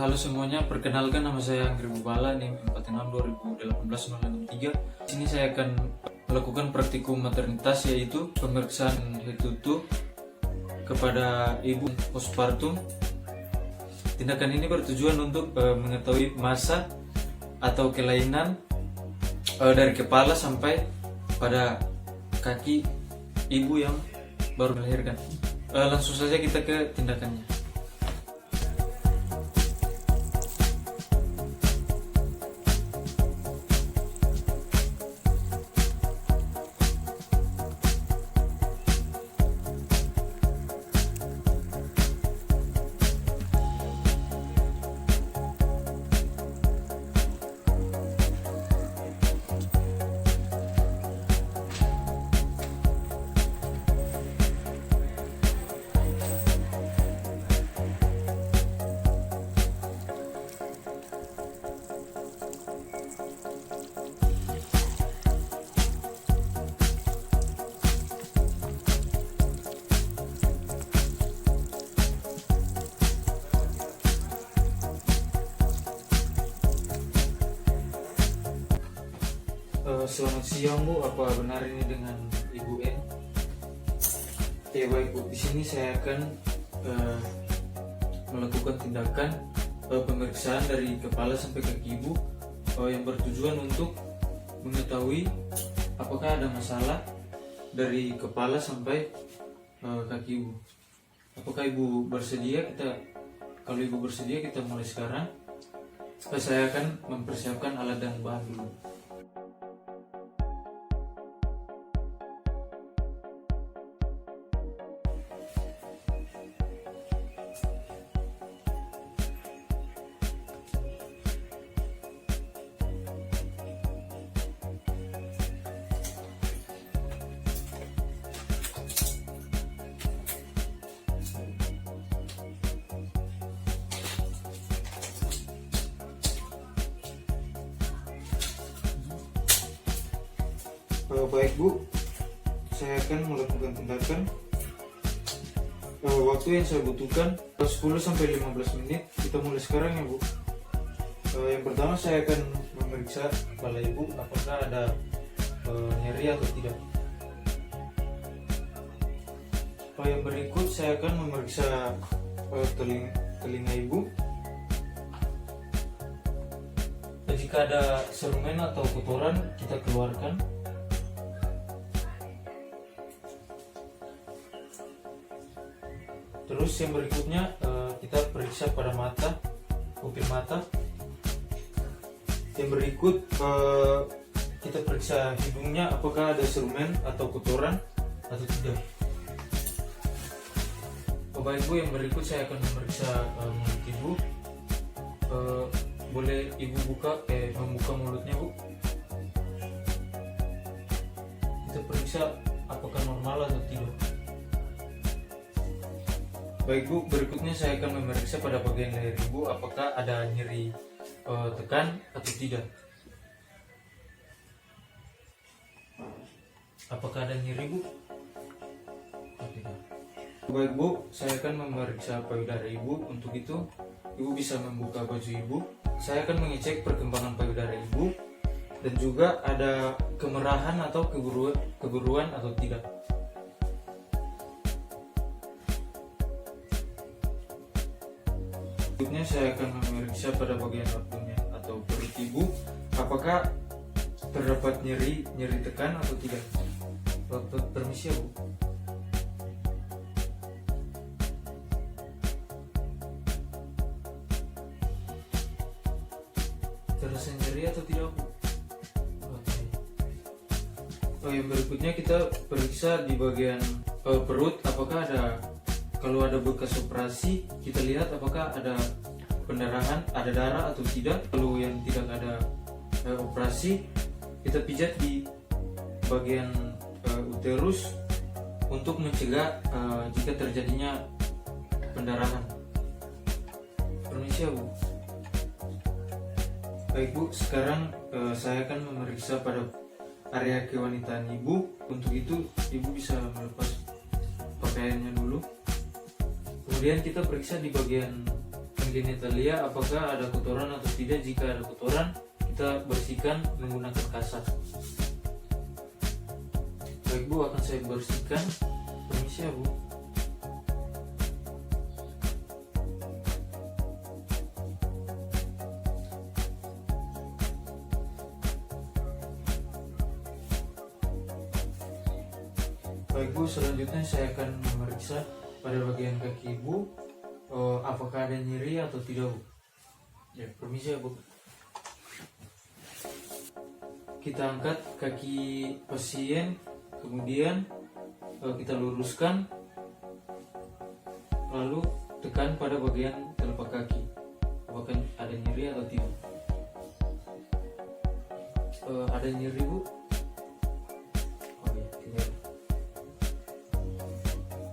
Halo semuanya, perkenalkan nama saya Anggri Bubala, NIM 46 2018 063. Di sini saya akan melakukan praktikum maternitas, yaitu pemeriksaan head to toe kepada ibu postpartum. Tindakan ini bertujuan untuk mengetahui masa atau kelainan dari kepala sampai pada kaki ibu yang baru melahirkan. Langsung saja kita ke tindakannya. Selamat siang Bu, apa benar ini dengan Ibu N? Oke baik Bu, di sini saya akan melakukan tindakan pemeriksaan dari kepala sampai kaki Ibu yang bertujuan untuk mengetahui apakah ada masalah dari kepala sampai kaki Ibu. Apakah Ibu bersedia? Kalau Ibu bersedia kita mulai sekarang. Saya akan mempersiapkan alat dan bahan dulu. Baik Bu, saya akan melakukan tindakan. Waktu yang saya butuhkan 10-15 menit. Kita mulai sekarang ya Bu. Yang pertama saya akan memeriksa kepala Ibu apakah ada nyeri atau tidak. Yang berikut saya akan memeriksa telinga Ibu. Jika ada serumen atau kotoran kita keluarkan. Terus yang berikutnya kita periksa pada mata, pupil mata. Yang berikut kita periksa hidungnya apakah ada serumen atau kotoran atau tidak. Bapak Ibu, yang berikut saya akan memeriksa mulut Ibu. Boleh Ibu membuka mulutnya Bu. Kita periksa apakah normal atau tidak. Baik Bu, berikutnya saya akan memeriksa pada bagian leher Ibu apakah ada nyeri tekan atau tidak. Apakah ada nyeri Bu? Tidak. Baik Bu, saya akan memeriksa payudara Ibu. Untuk itu, Ibu bisa membuka baju Ibu. Saya akan mengecek perkembangan payudara Ibu dan juga ada kemerahan atau keguruan atau tidak. Berikutnya saya akan memeriksa pada bagian abdomen atau perut Ibu apakah terdapat nyeri tekan atau tidak. Permisi ya Bu. Terasa nyeri atau tidak Bu? Oke. Yang berikutnya kita periksa di bagian perut apakah kalau ada bekas operasi, kita lihat apakah ada pendarahan, ada darah atau tidak. Kalau yang tidak ada operasi, kita pijat di bagian uterus untuk mencegah jika terjadinya pendarahan. Permisi ya Bu. Baik Bu, sekarang saya akan memeriksa pada area kewanitaan Ibu. Untuk itu Ibu bisa melepas pakaiannya dulu. Kemudian kita periksa di bagian genitalia apakah ada kotoran atau tidak. Jika ada kotoran, kita bersihkan menggunakan kasar. Baik Bu, akan saya bersihkan. Permisi ya Bu. Baik Bu, selanjutnya saya akan memeriksa pada bagian kaki Ibu apakah ada nyeri atau tidak Bu. Ya, permisi ya Bu. Kita angkat kaki pasien, kemudian kita luruskan, lalu tekan pada bagian telapak kaki apakah ada nyeri atau tidak. Ada nyeri Bu? Oh iya, tidak.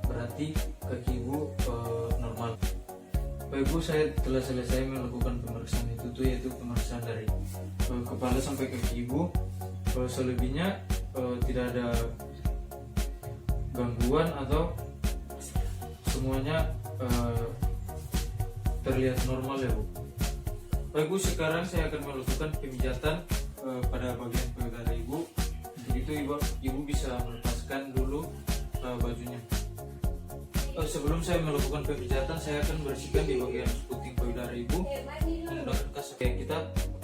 Berarti kaki Ibu normal. Baik Bu, saya telah selesai melakukan pemeriksaan itu yaitu pemeriksaan dari kepala sampai kaki Ibu. Selebihnya tidak ada gangguan atau semuanya terlihat normal ya Bu. Baik Bu, sekarang saya akan melakukan pemijatan pada bagian payudara Ibu. Untuk itu Ibu bisa melepaskan dulu bajunya. Sebelum saya melakukan pemijatan, saya akan bersihkan di bagian puting payudara Ibu menggunakan kasar. Kita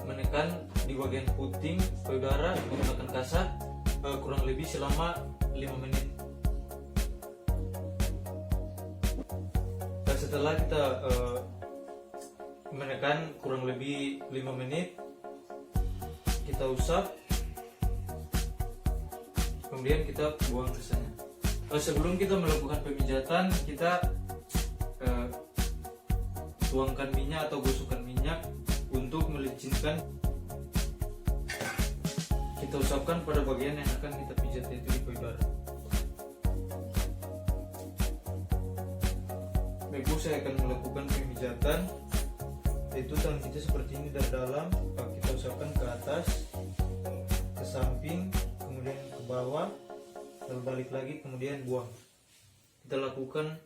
menekan di bagian puting payudara menggunakan kasar kurang lebih selama 5 menit. Setelah kita menekan kurang lebih 5 menit, kita usap, kemudian kita buang sisanya. Sebelum kita melakukan pemijatan, kita tuangkan minyak atau gosokkan minyak untuk melicinkan. Kita usapkan pada bagian yang akan kita pijat, yaitu di payudara. Baik Bu, saya akan melakukan pemijatan, yaitu tangan kita seperti ini dari dalam, kita usapkan ke atas, ke samping, kemudian ke bawah, lalu balik lagi, kemudian buang. Kita lakukan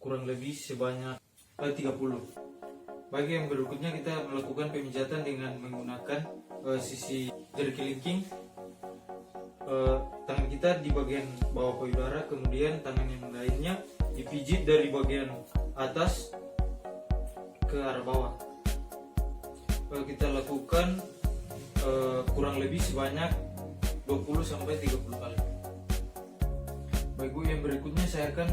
kurang lebih sebanyak 30. Bagi yang berikutnya, kita melakukan pemijatan dengan menggunakan sisi jari kelingking. Tangan kita di bagian bawah payudara, kemudian tangan yang lainnya dipijit dari bagian atas ke arah bawah. Kita lakukan kurang lebih sebanyak 20-30 kali. Baik Bu, yang berikutnya saya akan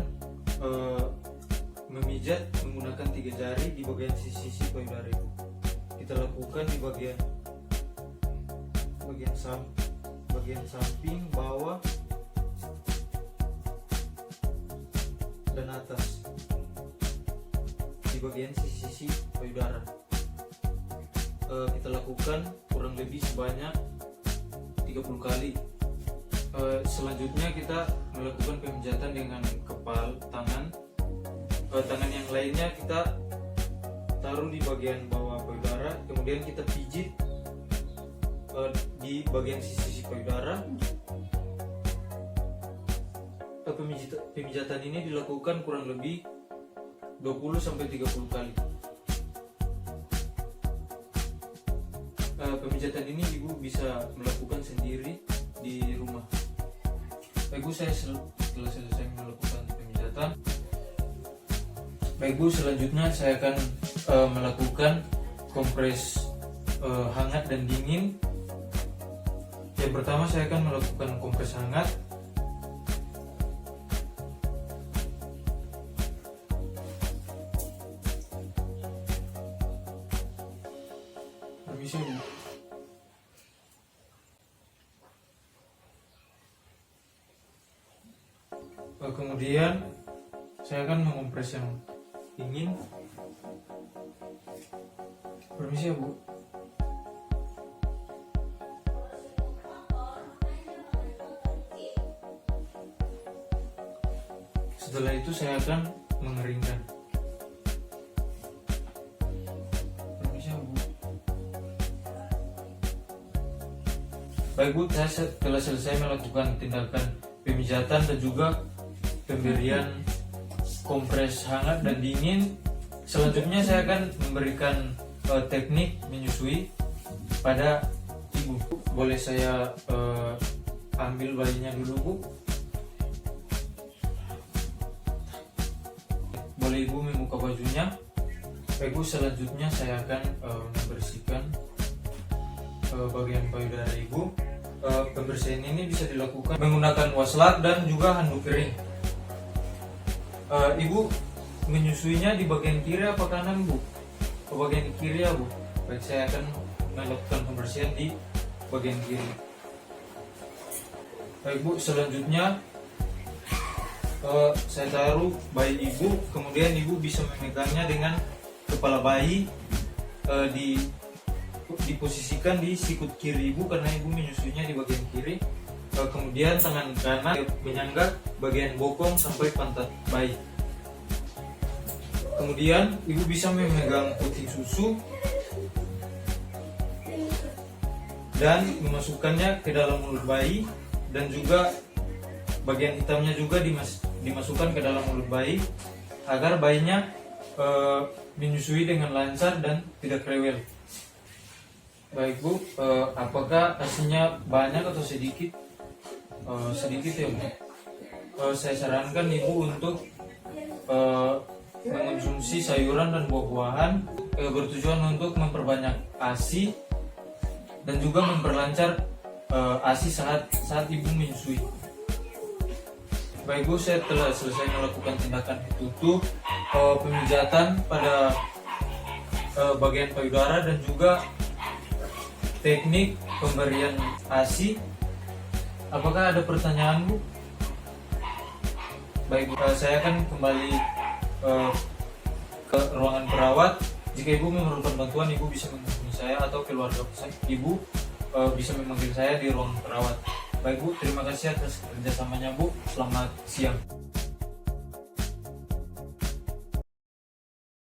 memijat menggunakan 3 jari di bagian sisi payudara Ibu. Kita lakukan di bagian samping, bawah, dan atas di bagian sisi payudara. Kita lakukan kurang lebih sebanyak 30 kali. Selanjutnya kita melakukan pemijatan dengan kepal tangan. Tangan yang lainnya kita taruh di bagian bawah payudara, kemudian kita pijit di bagian sisi payudara. Pemijatan ini dilakukan kurang lebih 20-30 kali. Pemijatan ini Ibu bisa melakukan sendiri di rumah. Baik Bu, saya setelah selesai melakukan pemijatan, baik Bu, selanjutnya saya akan melakukan kompres hangat dan dingin. Yang pertama saya akan melakukan kompres hangat. Permisi Bu. Kemudian saya akan mengompres yang dingin. Permisi ya Bu. Setelah itu saya akan mengeringkan. Permisi ya Bu. Baik Bu, saya telah selesai melakukan tindakan pemijatan dan juga pemberian kompres hangat dan dingin. Selanjutnya saya akan memberikan teknik menyusui pada ibu. Boleh saya ambil bayinya dulu, Bu? Boleh Ibu membuka bajunya. Ibu, selanjutnya saya akan membersihkan bagian payudara Ibu. Pembersihan ini bisa dilakukan menggunakan waslat dan juga handuk kering. Ibu menyusuinya di bagian kiri apa kanan, Bu? Ke bagian kiri ya, Bu. Baik, saya akan melakukan pembersihan di bagian kiri. Baik, Bu, selanjutnya saya taruh bayi Ibu, kemudian Ibu bisa memegangnya dengan kepala bayi diposisikan di sikut kiri Ibu karena Ibu menyusuinya di bagian kiri. Kemudian tangan kanan menyangga bagian bokong sampai pantat bayi. Kemudian Ibu bisa memegang puting susu dan memasukkannya ke dalam mulut bayi, dan juga bagian hitamnya juga dimasukkan ke dalam mulut bayi agar bayinya menyusui dengan lancar dan tidak rewel. Baik, Bu, apakah hasilnya banyak atau sedikit? Sedikit ya, Bu. Saya sarankan Ibu untuk mengonsumsi sayuran dan buah-buahan, bertujuan untuk memperbanyak ASI dan juga memperlancar ASI saat Ibu menyusui. Baik, Bu, saya telah selesai melakukan tindakan tutup, pemijatan pada bagian payudara dan juga teknik pemberian ASI. Apakah ada pertanyaan, Bu? Baik, Bu, saya akan kembali ke ruangan perawat. Jika Ibu memerlukan bantuan, Ibu bisa menghubungi saya atau keluarga Ibu bisa memanggil saya di ruangan perawat. Baik, Bu, terima kasih atas kerjasamanya, Bu. Selamat siang.